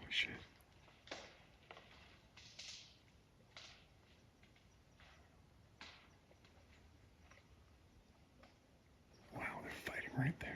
shit. Wow, they're fighting right there.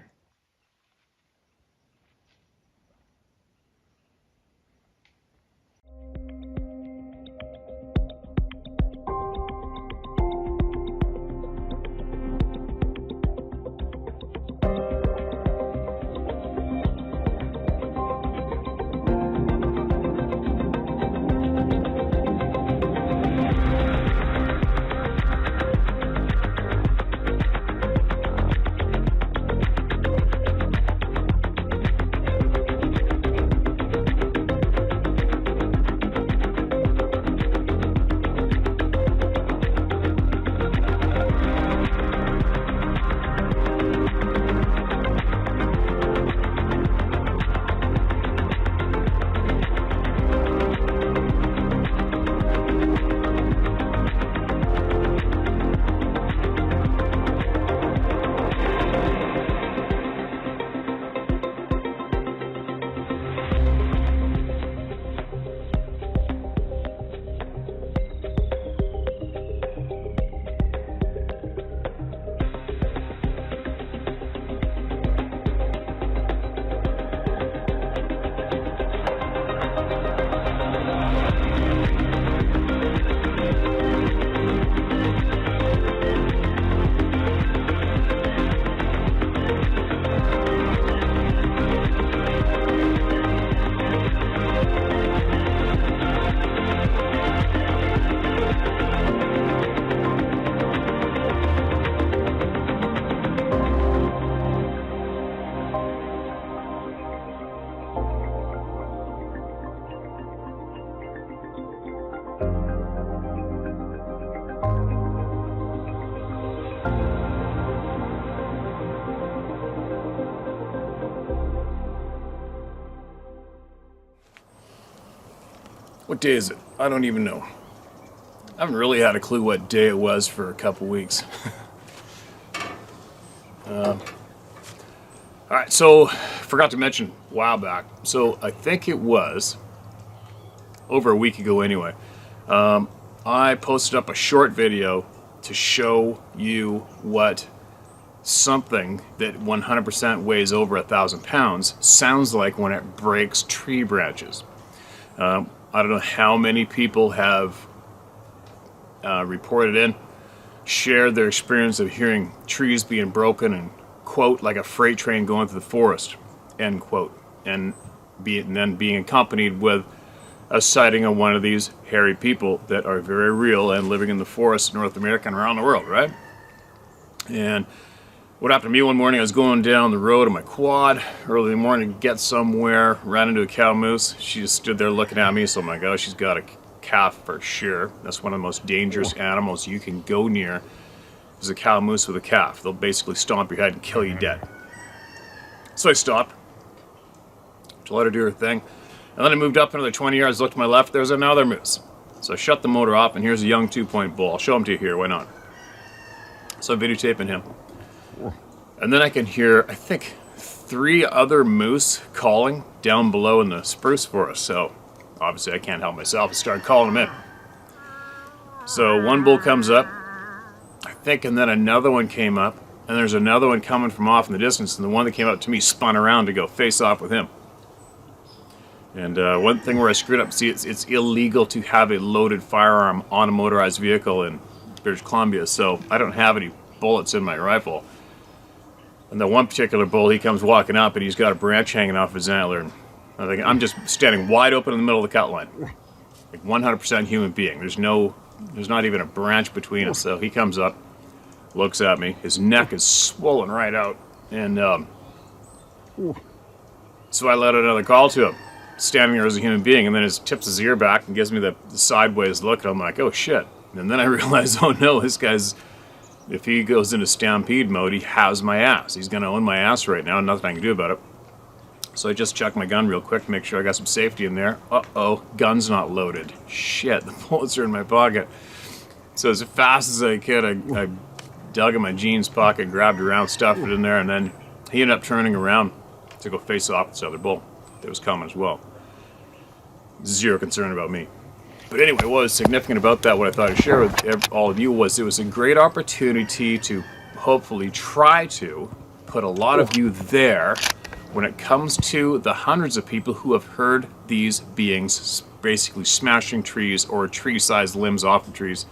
What day is it? I don't even know. I haven't really had a clue what day it was for a couple weeks. Alright, so forgot to mention a while back. So I think it was over a week ago anyway. I posted up a short video to show you what something that 100% weighs over 1,000 pounds sounds like when it breaks tree branches. I don't know how many people have reported in, shared their experience of hearing trees being broken and, quote, like a freight train going through the forest, end quote, and then being accompanied with a sighting of one of these hairy people that are very real and living in the forests in North America and around the world, right? And what happened to me one morning, I was going down the road on my quad early in the morning to get somewhere, ran into a cow moose. She just stood there looking at me, so I'm like, oh, she's got a calf for sure. That's one of the most dangerous animals you can go near, is a cow moose with a calf. They'll basically stomp your head and kill you dead. So I stopped to let her do her thing, and then I moved up another 20 yards, looked to my left, there's another moose. So I shut the motor off, and here's a young 2-point bull. I'll show him to you here, why not? So I'm videotaping him. And then I can hear, I think, 3 other moose calling down below in the spruce forest. So obviously I can't help myself and start calling them in. So one bull comes up, I think, and then another one came up, and there's another one coming from off in the distance, and the one that came up to me spun around to go face off with him. And one thing where I screwed up, see, it's illegal to have a loaded firearm on a motorized vehicle in British Columbia, so I don't have any bullets in my rifle. And the one particular bull, he comes walking up and he's got a branch hanging off his antler. And I think I'm just standing wide open in the middle of the cut line. Like 100% human being. There's not even a branch between us. So he comes up, looks at me. His neck is swollen right out. And so I let another call to him, standing there as a human being. And then he tips his ear back and gives me the sideways look. And I'm like, oh shit. And then I realize, oh no, this guy's, if he goes into stampede mode, he has my ass. He's going to own my ass right now, nothing I can do about it. So I just checked my gun real quick to make sure I got some safety in there. Uh-oh, gun's not loaded. Shit, the bullets are in my pocket. So as fast as I could, I dug in my jeans pocket, grabbed a round, stuffed it in there, and then he ended up turning around to go face off with this other bull that was coming as well. Zero concern about me. But anyway, what was significant about that, what I thought I'd share with all of you, was it was a great opportunity to hopefully try to put a lot of you there when it comes to the hundreds of people who have heard these beings basically smashing trees or tree-sized limbs off of trees.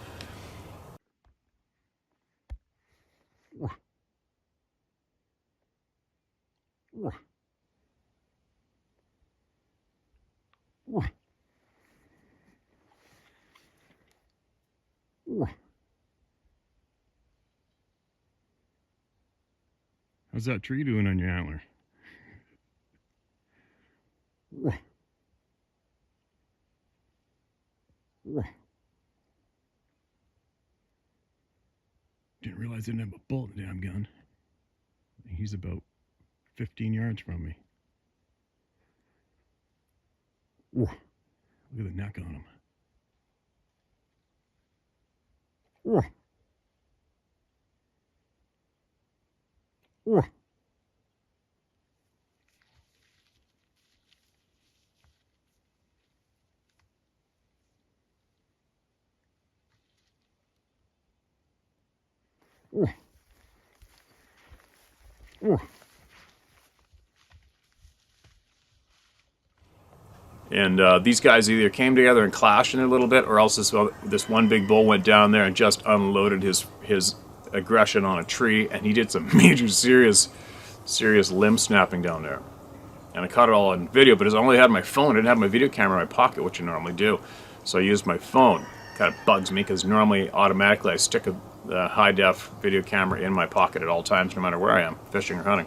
How's that tree doing on your antler? Didn't realize I didn't have a bullet in the damn gun. He's about 15 yards from me. Look at the neck on him. And these guys either came together and clashed in a little bit, or else this one big bull went down there and just unloaded his aggression on a tree, and he did some major serious limb snapping down there. And I caught it all on video, but I only had my phone. I didn't have my video camera in my pocket, which I normally do. So I used my phone. Kind of bugs me because normally automatically I stick a high-def video camera in my pocket at all times, no matter where I am, fishing or hunting.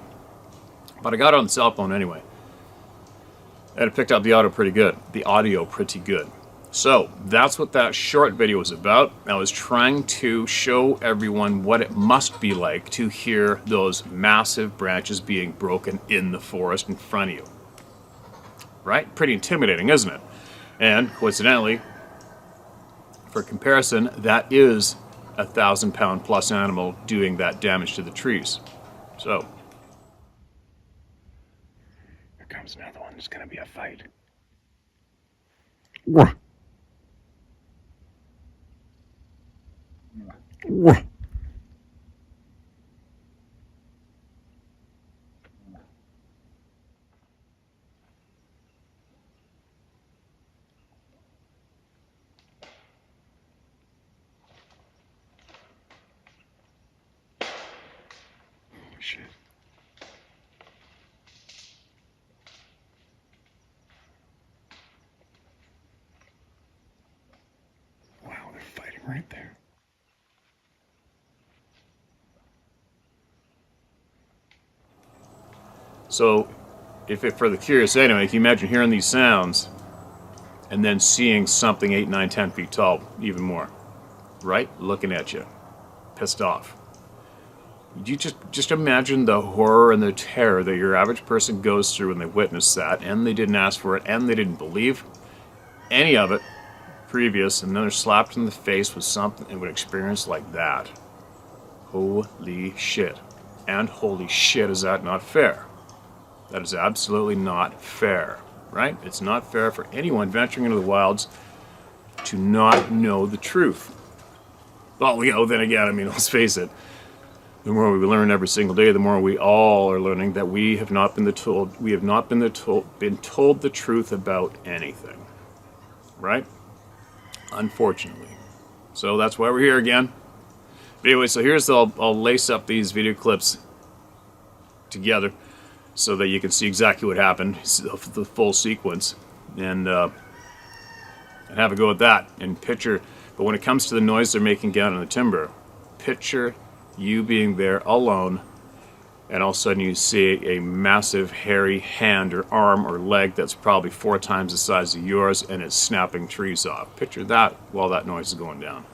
But I got it on the cell phone anyway. And it picked up the audio pretty good. So that's what that short video was about. I was trying to show everyone what it must be like to hear those massive branches being broken in the forest in front of you. Right? Pretty intimidating, isn't it? And coincidentally, for comparison, that is a 1,000-pound plus animal doing that damage to the trees. So here comes another one. It's going to be a fight. Shit. Wow, they're fighting right there. So, for the curious anyway, if you imagine hearing these sounds and then seeing something 8, 9, 10 feet tall, even more, right? Looking at you, pissed off. You just imagine the horror and the terror that your average person goes through when they witness that, and they didn't ask for it, and they didn't believe any of it previous, and then they're slapped in the face with something and an experience like that. Holy shit. And holy shit, is that not fair? That is absolutely not fair, right? It's not fair for anyone venturing into the wilds to not know the truth. Well, then again, I mean, let's face it, the more we learn every single day, the more we all are learning that we have not been told the truth about anything, right? Unfortunately. So that's why we're here again. But anyway, so I'll lace up these video clips together so that you can see exactly what happened, the full sequence, and have a go at that and picture. But when it comes to the noise they're making down in the timber, picture you being there alone, and all of a sudden you see a massive hairy hand or arm or leg that's probably 4 times the size of yours, and it's snapping trees off. Picture that while that noise is going down.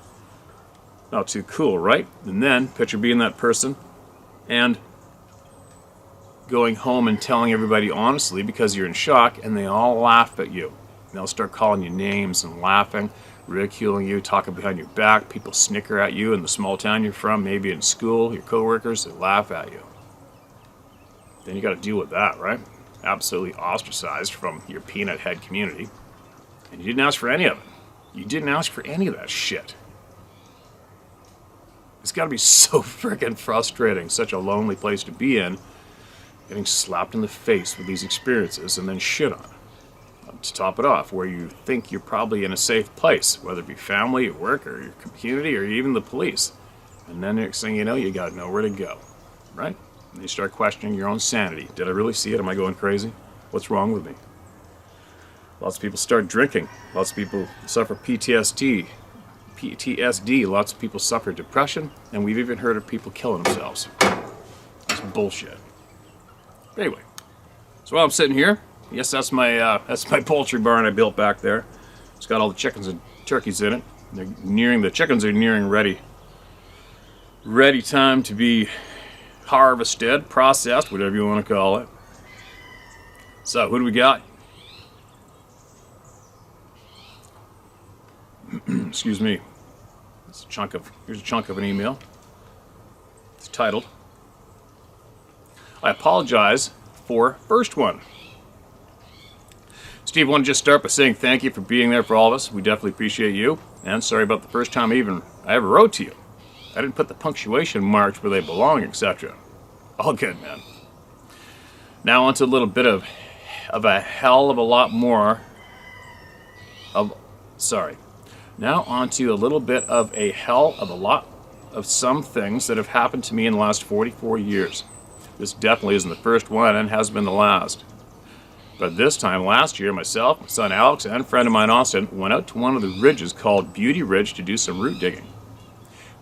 Not too cool, right? And then picture being that person and going home and telling everybody honestly because you're in shock, and they all laugh at you. They'll start calling you names and laughing, ridiculing you, talking behind your back. People snicker at you in the small town you're from, maybe in school, your coworkers, they laugh at you. Then you got to deal with that, right? Absolutely ostracized from your peanut head community. And you didn't ask for any of it. You didn't ask for any of that shit. It's got to be so freaking frustrating, such a lonely place to be in, getting slapped in the face with these experiences and then shit on. To top it off, where you think you're probably in a safe place, whether it be family, or work, or your community, or even the police. And then next thing you know, you got nowhere to go, right? And you start questioning your own sanity. Did I really see it? Am I going crazy? What's wrong with me? Lots of people start drinking. Lots of people suffer PTSD. Lots of people suffer depression, and we've even heard of people killing themselves. That's bullshit. But anyway, so while I'm sitting here, yes, that's my poultry barn I built back there. It's got all the chickens and turkeys in it. The chickens are nearing ready time to be harvested, processed, whatever you want to call it. So, who do we got? Excuse me. Here's a chunk of an email. It's titled, I apologize for first one. Steve, I want to just start by saying thank you for being there for all of us. We definitely appreciate you. And sorry about the first time I ever wrote to you. I didn't put the punctuation marks where they belong, etc. All good, man. Now onto a little bit of a hell of a lot more of... Sorry. Now onto a little bit of a hell of a lot of some things that have happened to me in the last 44 years. This definitely isn't the first one and has been the last. But this time last year, myself, my son Alex, and a friend of mine, Austin, went out to one of the ridges called Beauty Ridge to do some root digging.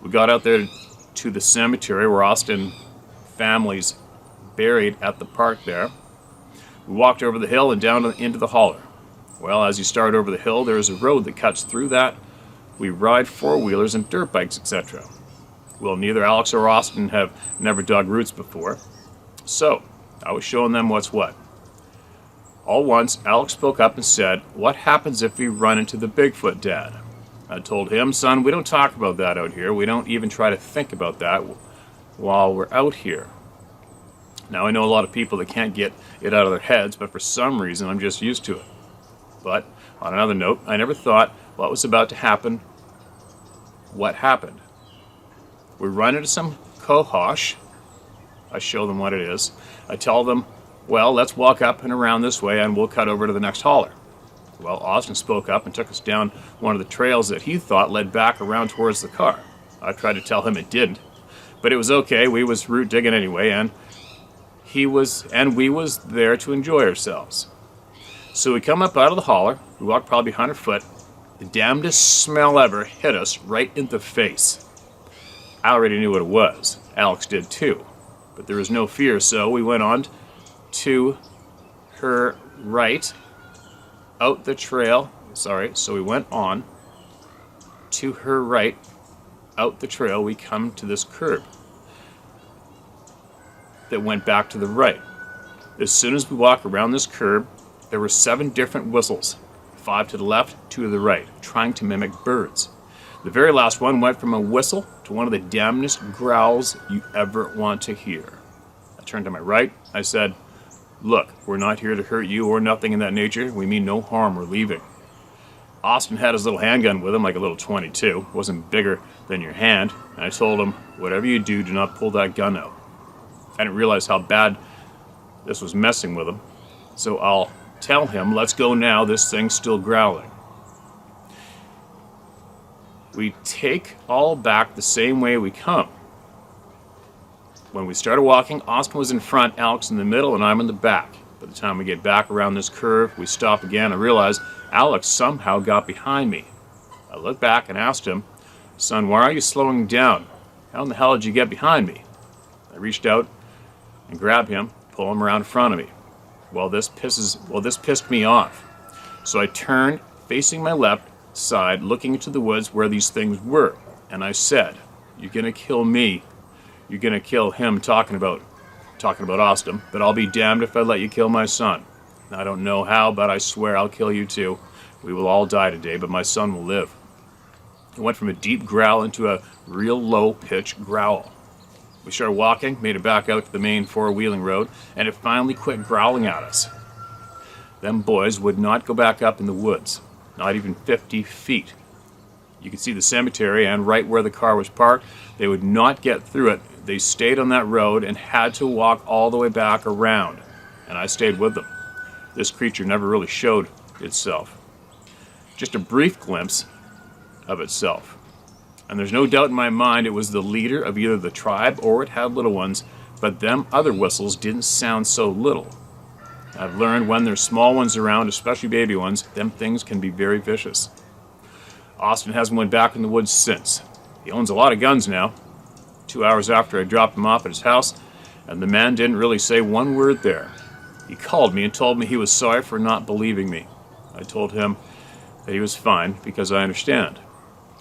We got out there to the cemetery where Austin family's buried at the park there. We walked over the hill and down into the holler. Well, as you start over the hill, there is a road that cuts through that. We ride four-wheelers and dirt bikes, etc. Well, neither Alex or Austin have never dug roots before. So, I was showing them what's what. All once, Alex spoke up and said, what happens if we run into the Bigfoot, Dad? I told him, son, we don't talk about that out here. We don't even try to think about that while we're out here. Now, I know a lot of people that can't get it out of their heads, but for some reason, I'm just used to it. But, on another note, I never thought what was about to happen, what happened. We run into some cohosh. I show them what it is. I tell them, well, let's walk up and around this way and we'll cut over to the next holler. Well, Austin spoke up and took us down one of the trails that he thought led back around towards the car. I tried to tell him it didn't, but it was okay. We was root digging anyway, and we was there to enjoy ourselves. So we come up out of the holler. We walked probably 100 foot. The damnedest smell ever hit us right in the face. I already knew what it was. Alex did too. But there was no fear, so we went on to her right, out the trail. So we went on to her right, out the trail. We come to this curb that went back to the right. As soon as we walk around this curb, there were 7 different whistles, 5 to the left, 2 to the right, trying to mimic birds. The very last one went from a whistle to one of the damnedest growls you ever want to hear. I turned to my right. I said, look, we're not here to hurt you or nothing in that nature. We mean no harm. We're leaving. Austin had his little handgun with him, like a little .22. It wasn't bigger than your hand. And I told him, whatever you do, do not pull that gun out. I didn't realize how bad this was messing with him. So I'll tell him, let's go now. This thing's still growling. We take all back the same way we come. When we started walking, Austin was in front, Alex in the middle, and I'm in the back. By the time we get back around this curve, we stop again and realize Alex somehow got behind me. I looked back and asked him, son, why are you slowing down? How in the hell did you get behind me? I reached out and grabbed him, pulled him around in front of me. This pissed me off. So I turned, facing my left side, looking into the woods where these things were. And I said, you're going to kill me. You're going to kill him, talking about Austin, but I'll be damned if I let you kill my son. I don't know how, but I swear I'll kill you too. We will all die today, but my son will live. It went from a deep growl into a real low-pitched growl. We started walking, made it back out to the main four-wheeling road, and it finally quit growling at us. Them boys would not go back up in the woods. not even 50 feet. You could see the cemetery and right where the car was parked. They would not get through it. They stayed on that road and had to walk all the way back around, and I stayed with them. This creature never really showed itself. Just a brief glimpse of itself. And there's no doubt in my mind it was the leader of either the tribe or it had little ones, but them other whistles didn't sound so little. I've learned when there's small ones around, especially baby ones, them things can be very vicious. Austin hasn't went back in the woods since. He owns a lot of guns now. 2 hours after I dropped him off at his house, and the man didn't really say one word there. He called me and told me he was sorry for not believing me. I told him that he was fine because I understand.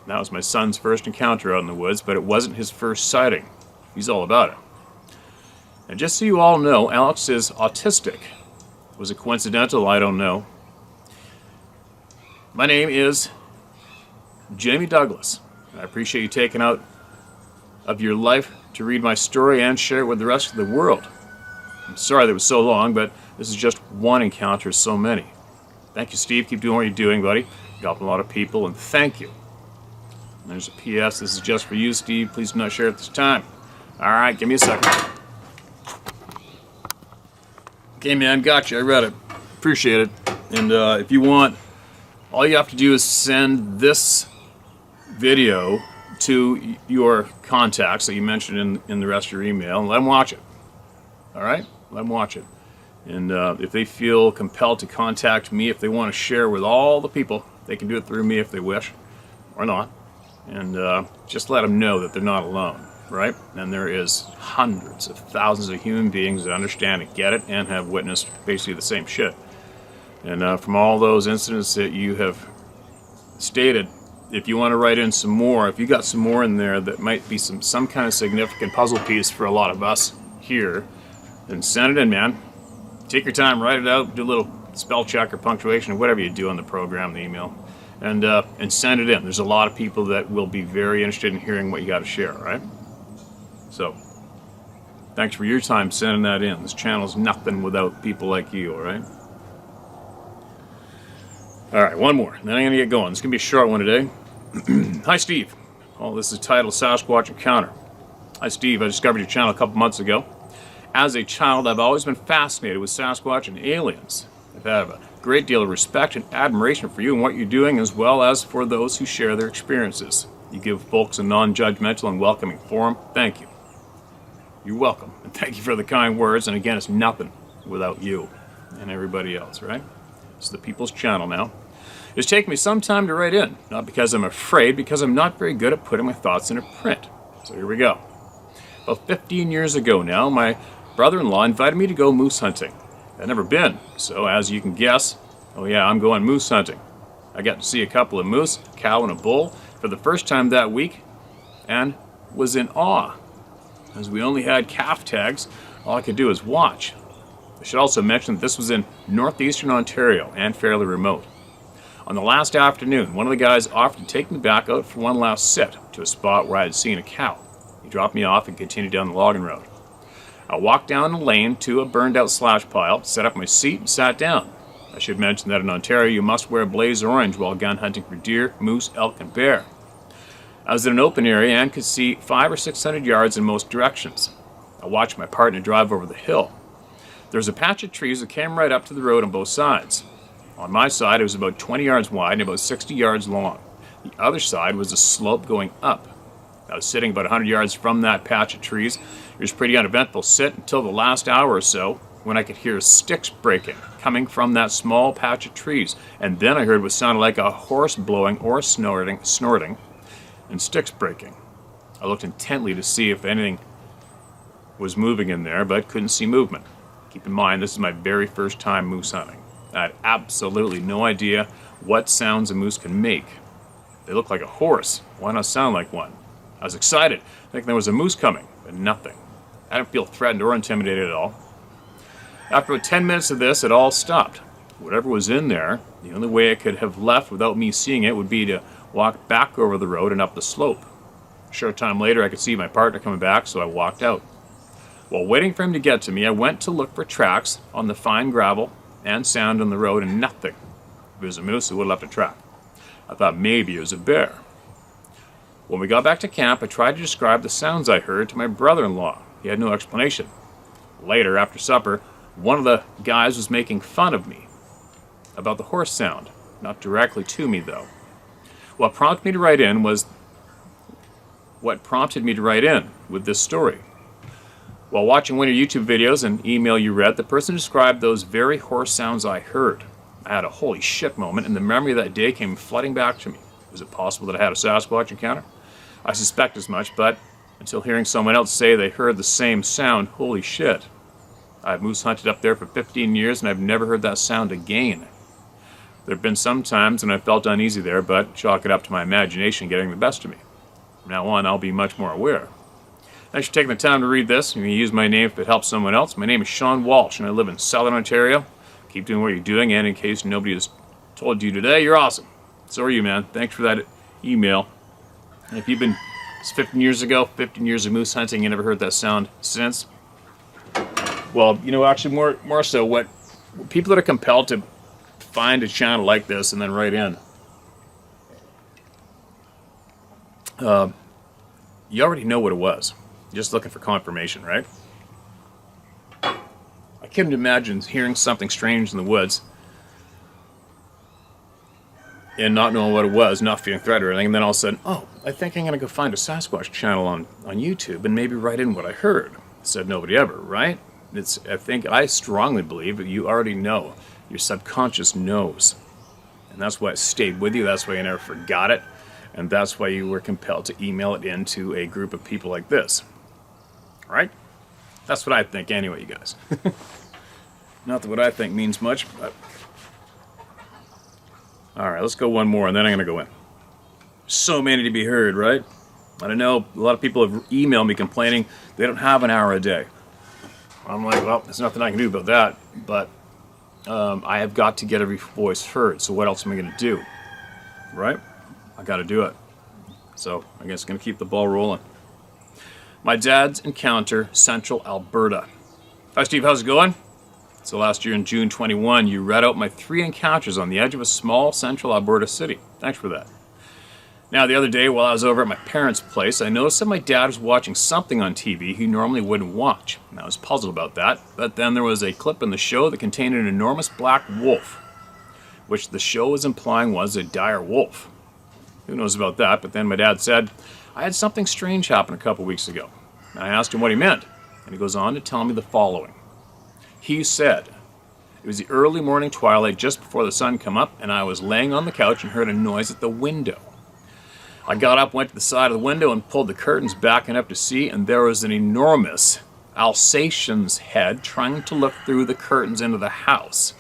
That was my son's first encounter out in the woods, but it wasn't his first sighting. He's all about it. And just so you all know, Alex is autistic. Was it coincidental? I don't know. My name is Jamie Douglas. I appreciate you taking out of your life to read my story and share it with the rest of the world. I'm sorry that it was so long, but this is just one encounter of so many. Thank you, Steve. Keep doing what you're doing, buddy. You're helping a lot of people, and thank you. And there's a P.S. This is just for you, Steve. Please do not share at this time. All right, give me a second. Okay, man, gotcha. I read it. Appreciate it. And if you want, all you have to do is send this video to your contacts that you mentioned in the rest of your email and let them watch it. All right? Let them watch it. And if they feel compelled to contact me, if they want to share with all the people, they can do it through me if they wish, or not. And just let them know that they're not alone, right? And there is hundreds of thousands of human beings that understand and get it and have witnessed basically the same shit. And from all those incidents that you have stated, if you want to write in some more, if you got some more in there that might be some kind of significant puzzle piece for a lot of us here, then send it in, man. Take your time, write it out, do a little spell check or punctuation or whatever you do on the program, the email, and send it in. There's a lot of people that will be very interested in hearing what you got to share, right? So, thanks for your time sending that in. This channel's nothing without people like you, all right? All right, one more, and then I'm going to get going. It's going to be a short one today. Hi, Steve. Oh, this is titled Sasquatch Encounter. Hi, Steve. I discovered your channel a couple months ago. As a child, I've always been fascinated with Sasquatch and aliens. I've had a great deal of respect and admiration for you and what you're doing, as well as for those who share their experiences. You give folks a non-judgmental and welcoming forum. Thank you. You're welcome. And thank you for the kind words. And again, it's nothing without you and everybody else, right? It's the people's channel now. It's taken me some time to write in, not because I'm afraid, because I'm not very good at putting my thoughts into print. So here we go. About 15 years ago now, my brother-in-law invited me to go moose hunting. I'd never been, so as you can guess, oh yeah, I'm going moose hunting. I got to see a couple of moose, a cow and a bull, for the first time that week, and was in awe. As we only had calf tags, all I could do was watch. I should also mention that this was in northeastern Ontario and fairly remote. On the last afternoon, one of the guys offered to take me back out for one last sit to a spot where I had seen a cow. He dropped me off and continued down the logging road. I walked down the lane to a burned out slash pile, set up my seat, and sat down. I should mention that in Ontario you must wear blaze orange while gun hunting for deer, moose, elk, and bear. I was in an open area and could see 500 or 600 yards in most directions. I watched my partner drive over the hill. There was a patch of trees that came right up to the road on both sides. On my side, it was about 20 yards wide and about 60 yards long. The other side was a slope going up. I was sitting about 100 yards from that patch of trees. It was a pretty uneventful sit until the last hour or so, when I could hear sticks breaking coming from that small patch of trees. And then I heard what sounded like a horse blowing or snorting, and sticks breaking. I looked intently to see if anything was moving in there, but couldn't see movement. Keep in mind, this is my very first time moose hunting. I had absolutely no idea what sounds a moose can make. They look like a horse. Why not sound like one? I was excited, thinking there was a moose coming, but nothing. I didn't feel threatened or intimidated at all. After about 10 minutes of this, it all stopped. Whatever was in there, the only way it could have left without me seeing it would be to walk back over the road and up the slope. A short time later, I could see my partner coming back, so I walked out. While waiting for him to get to me, I went to look for tracks on the fine gravel and sand on the road, and nothing. If it was a moose, it would have left a track. I thought maybe it was a bear. When we got back to camp, I tried to describe the sounds I heard to my brother-in-law. He had no explanation. Later, after supper, one of the guys was making fun of me about the horse sound. Not directly to me, though. What prompted me to write in with this story. While watching one of your YouTube videos and email you read, the person described those very horse sounds I heard. I had a holy shit moment, and the memory of that day came flooding back to me. Was it possible that I had a Sasquatch encounter? I suspect as much, but until hearing someone else say they heard the same sound, holy shit. I've moose hunted up there for 15 years, and I've never heard that sound again. There have been some times when I felt uneasy there, but chalk it up to my imagination getting the best of me. From now on, I'll be much more aware. Thanks for taking the time to read this. You can use my name if it helps someone else. My name is Sean Walsh, and I live in Southern Ontario. Keep doing what you're doing, and in case nobody has told you today, you're awesome. So are you, man. Thanks for that email. And if you've been, it's 15 years ago, 15 years of moose hunting, you never heard that sound since. Well, you know, actually more so, what people that are compelled to find a channel like this and then write in. You already know what it was. You're just looking for confirmation, right? I couldn't imagine hearing something strange in the woods and not knowing what it was, not feeling threatened or anything, and then all of a sudden, oh, I think I'm going to go find a Sasquatch channel on YouTube and maybe write in what I heard. Said nobody ever, right? I strongly believe that you already know. Your subconscious knows. And that's why it stayed with you. That's why you never forgot it. And that's why you were compelled to email it into a group of people like this. Right? That's what I think anyway, you guys. Not that what I think means much, but... Alright, let's go one more, and then I'm going to go in. So many to be heard, right? I don't know, a lot of people have emailed me complaining they don't have an hour a day. I'm like, well, there's nothing I can do about that, but I have got to get every voice heard, so what else am I going to do? Right? I got to do it. So I guess I'm going to keep the ball rolling. My dad's encounter, Central Alberta. Hi Steve, how's it going? So last year in June 21, you read out my 3 encounters on the edge of a small Central Alberta city. Thanks for that. Now, the other day, while I was over at my parents' place, I noticed that my dad was watching something on TV he normally wouldn't watch. And I was puzzled about that, but then there was a clip in the show that contained an enormous black wolf, which the show was implying was a dire wolf. Who knows about that? But then my dad said, I had something strange happen a couple weeks ago. And I asked him what he meant, and he goes on to tell me the following. He said, it was the early morning twilight just before the sun come up, and I was laying on the couch and heard a noise at the window. I got up, went to the side of the window, and pulled the curtains back enough to see, and there was an enormous Alsatian's head trying to look through the curtains into the house.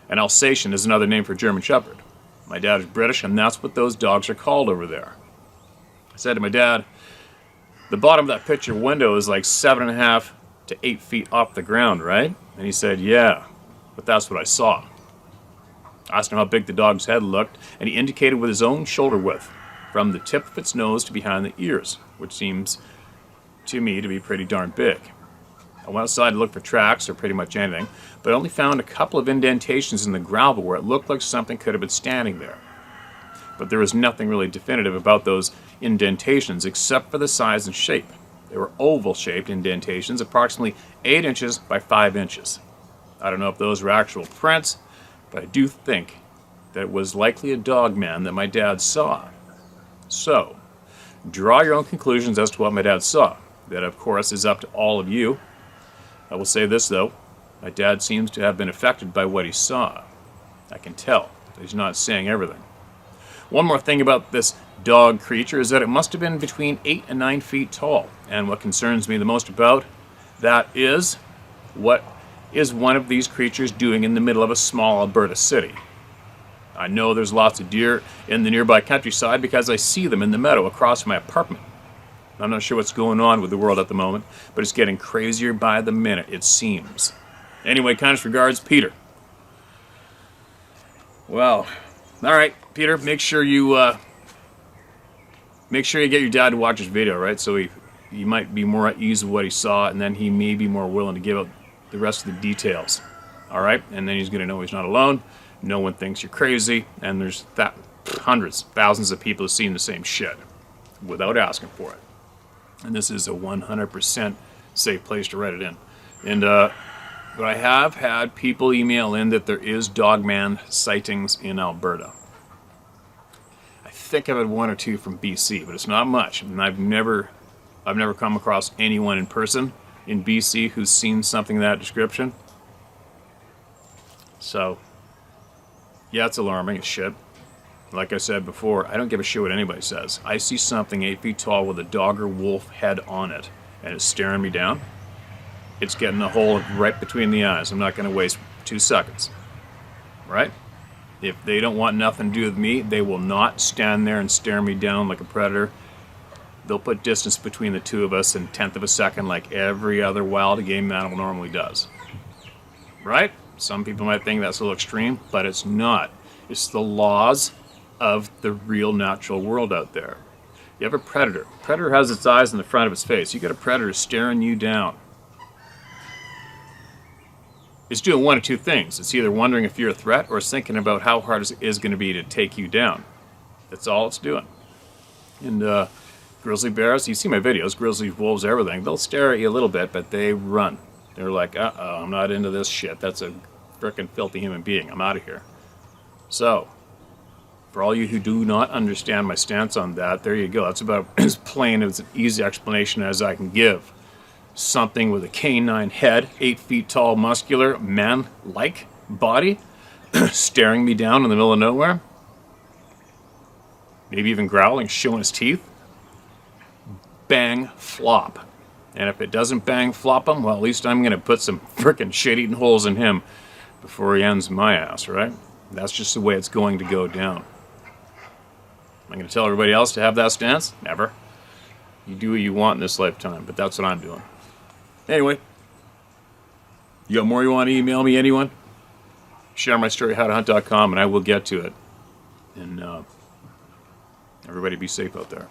An Alsatian is another name for German Shepherd. My dad is British, and that's what those dogs are called over there. I said to my dad, the bottom of that picture window is like 7.5 to 8 feet off the ground, right? And he said, yeah, but that's what I saw. I asked him how big the dog's head looked, and he indicated with his own shoulder width, from the tip of its nose to behind the ears, which seems to me to be pretty darn big. I went outside to look for tracks or pretty much anything, but only found a couple of indentations in the gravel where it looked like something could have been standing there. But there was nothing really definitive about those indentations except for the size and shape. They were oval-shaped indentations, approximately 8 inches by 5 inches. I don't know if those were actual prints, but I do think that it was likely a Dogman that my dad saw. So, draw your own conclusions as to what my dad saw. That, of course, is up to all of you. I will say this, though. My dad seems to have been affected by what he saw. I can tell. He's not saying everything. One more thing about this dog creature is that it must have been between 8 and 9 feet tall. And what concerns me the most about that is, what is one of these creatures doing in the middle of a small Alberta city? I know there's lots of deer in the nearby countryside because I see them in the meadow across my apartment. I'm not sure what's going on with the world at the moment, but it's getting crazier by the minute, it seems. Anyway, kindest regards, Peter. Well, all right, Peter, make sure you get your dad to watch this video, right? So he might be more at ease with what he saw, and then he may be more willing to give out the rest of the details. All right, and then he's going to know he's not alone. No one thinks you're crazy, and there's that. hundreds, thousands of people have seen the same shit without asking for it. And this is a 100% safe place to write it in. And but I have had people email in that there is Dogman sightings in Alberta. I think I've had one or two from BC, but it's not much. And I've never come across anyone in person in BC who's seen something of that description. So, yeah, it's alarming as shit. Like I said before, I don't give a shit what anybody says. I see something 8 feet tall with a dog or wolf head on it, and it's staring me down. It's getting a hole right between the eyes. I'm not going to waste 2 seconds. Right? If they don't want nothing to do with me, they will not stand there and stare me down like a predator. They'll put distance between the two of us in 1/10 of a second like every other wild game animal normally does. Right? Some people might think that's a little extreme, but it's not. It's the laws of the real natural world out there. You have a predator. Predator has its eyes in the front of its face. You got a predator staring you down. It's doing one of two things. It's either wondering if you're a threat or it's thinking about how hard it is going to be to take you down. That's all it's doing. And grizzly bears, you see my videos, grizzlies, wolves, everything, they'll stare at you a little bit, but they run. They're like, uh-oh, I'm not into this shit. That's a frickin' filthy human being. I'm out of here. So, for all you who do not understand my stance on that, there you go. That's about as plain as an easy explanation as I can give. Something with a canine head, 8 feet tall, muscular, man-like body, staring me down in the middle of nowhere. Maybe even growling, showing his teeth. Bang, flop. And if it doesn't bang, flop him, well, at least I'm going to put some frickin' shit-eating holes in him before he ends my ass, right? That's just the way it's going to go down. Am I going to tell everybody else to have that stance? Never. You do what you want in this lifetime, but that's what I'm doing. Anyway, you got more you want to email me, anyone? Share my story, howtohunt.com, and I will get to it. And everybody be safe out there.